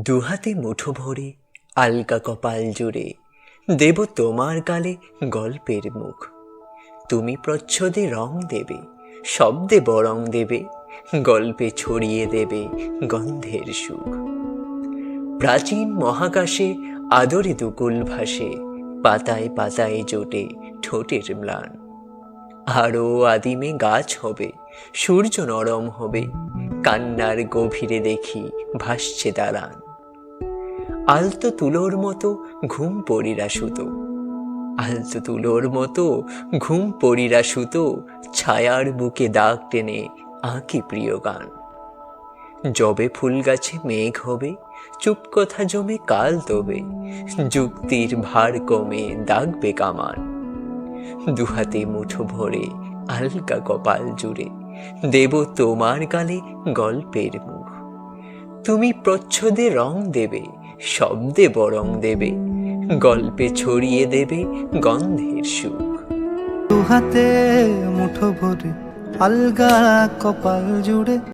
দুহাতে মুঠো ভরে আলকা কপাল জুড়ে দেব তোমার গালে গল্পের মুখ। তুমি প্রচ্ছদে রং দেবে, শব্দে বরং দেবে, গল্পে ছড়িয়ে দেবে গন্ধের সুখ। প্রাচীন মহাকাশে আদরে দুকুল ভাসে, পাতায় পাতায় জোটে ঠোঁটের ম্লান। আরও আদিমে গাছ হবে, সূর্য নরম হবে, কান্নার গভীরে দেখি ভাসছে দালান। আলতো তুলোর মতো ঘুম পড়িরা সুতো, আলতো তুলোর মতো ঘুম পড়িরা সুতো, ছায়ার বুকে দাগ টেনে আঁকি প্রিয় গান। যবে ফুল গাছে মেঘ হবে, চুপ কথা জমে কাল তবে, যুক্তির ভার কমে দাগবে কামান। দুহাতে মুঠো ভরে আলকা কপাল জুড়ে দেব তোমার গালে গল্পের মুখ। তুমি প্রচ্ছদে রং দেবে, শব্দে বরং দেবে, গল্পে ছড়িয়ে দেবে গন্ধের সুখ। দুহাতে মুঠো ভরে আলগা কপাল জুড়ে